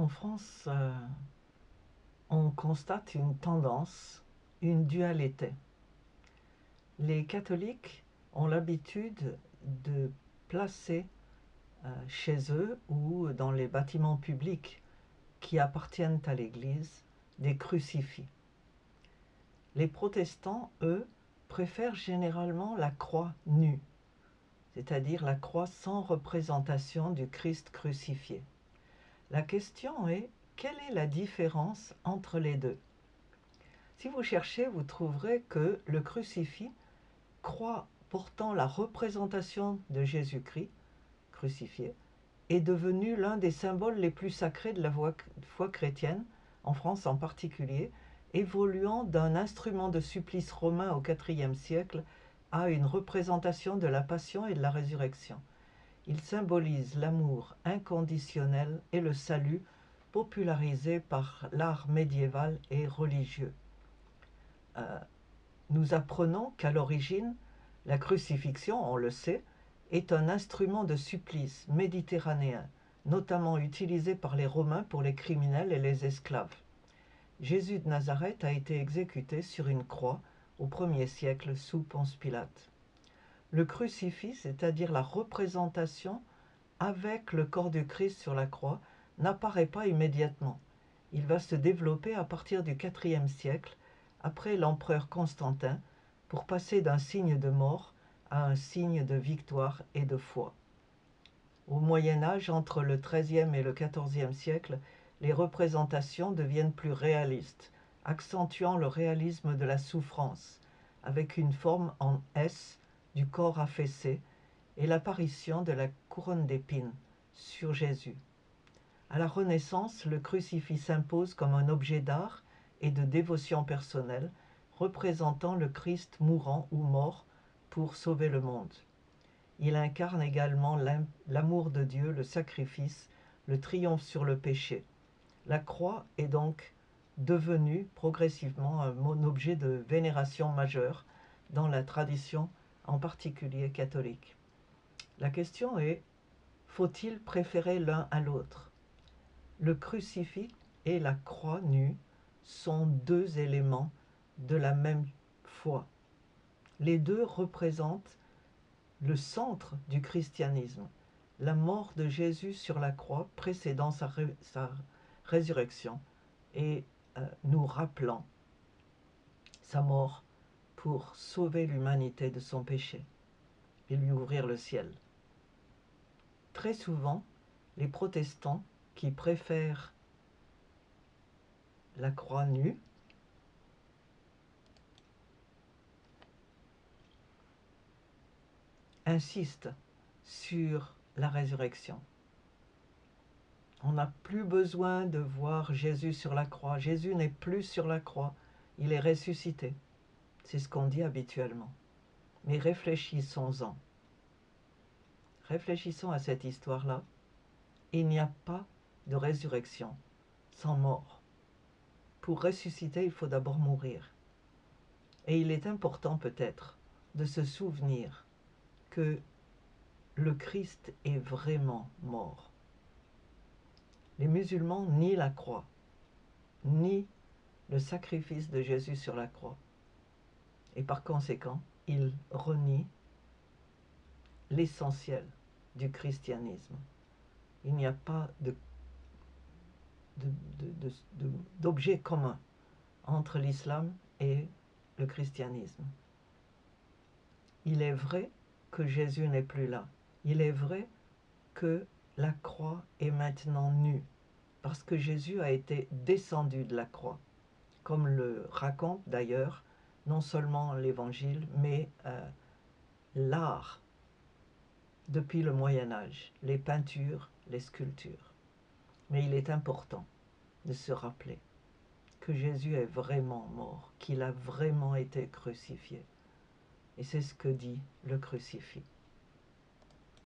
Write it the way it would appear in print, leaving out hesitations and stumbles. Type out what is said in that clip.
En France, on constate une tendance, une dualité. Les catholiques ont l'habitude de placer chez eux ou dans les bâtiments publics qui appartiennent à l'Église des crucifix. Les protestants, eux, préfèrent généralement la croix nue, c'est-à-dire la croix sans représentation du Christ crucifié. La question est, quelle est la différence entre les deux? Si vous cherchez, vous trouverez que le crucifix, croix portant la représentation de Jésus-Christ crucifié, est devenu l'un des symboles les plus sacrés de la foi chrétienne, en France en particulier, évoluant d'un instrument de supplice romain au IVe siècle à une représentation de la passion et de la résurrection. Il symbolise l'amour inconditionnel et le salut popularisé par l'art médiéval et religieux. Nous apprenons qu'à l'origine, la crucifixion, on le sait, est un instrument de supplice méditerranéen, notamment utilisé par les Romains pour les criminels et les esclaves. Jésus de Nazareth a été exécuté sur une croix au 1er siècle sous Ponce Pilate. Le crucifix, c'est-à-dire la représentation avec le corps du Christ sur la croix, n'apparaît pas immédiatement. Il va se développer à partir du IVe siècle, après l'empereur Constantin, pour passer d'un signe de mort à un signe de victoire et de foi. Au Moyen Âge, entre le XIIIe et le XIVe siècle, les représentations deviennent plus réalistes, accentuant le réalisme de la souffrance, avec une forme en S du corps affaissé et l'apparition de la couronne d'épines sur Jésus. À la Renaissance, le crucifix s'impose comme un objet d'art et de dévotion personnelle, représentant le Christ mourant ou mort pour sauver le monde. Il incarne également l'amour de Dieu, le sacrifice, le triomphe sur le péché. La croix est donc devenue progressivement un objet de vénération majeure dans la tradition, en particulier catholique. La question est, faut-il préférer l'un à l'autre? Le crucifix et la croix nue sont deux éléments de la même foi. Les deux représentent le centre du christianisme, la mort de Jésus sur la croix précédant sa résurrection et nous rappelant sa mort pour sauver l'humanité de son péché et lui ouvrir le ciel. Très souvent, les protestants qui préfèrent la croix nue insistent sur la résurrection. On n'a plus besoin de voir Jésus sur la croix. Jésus n'est plus sur la croix, il est ressuscité. C'est ce qu'on dit habituellement. Mais réfléchissons-en. Réfléchissons à cette histoire-là. Il n'y a pas de résurrection sans mort. Pour ressusciter, il faut d'abord mourir. Et il est important peut-être de se souvenir que le Christ est vraiment mort. Les musulmans nient la croix, nient le sacrifice de Jésus sur la croix. Et par conséquent, ils renient l'essentiel du christianisme. Il n'y a pas d'objet commun entre l'islam et le christianisme. Il est vrai que Jésus n'est plus là. Il est vrai que la croix est maintenant nue, parce que Jésus a été descendu de la croix, comme le raconte d'ailleurs non seulement l'Évangile, mais l'art depuis le Moyen Âge, les peintures, les sculptures. Mais il est important de se rappeler que Jésus est vraiment mort, qu'il a vraiment été crucifié. Et c'est ce que dit le crucifix.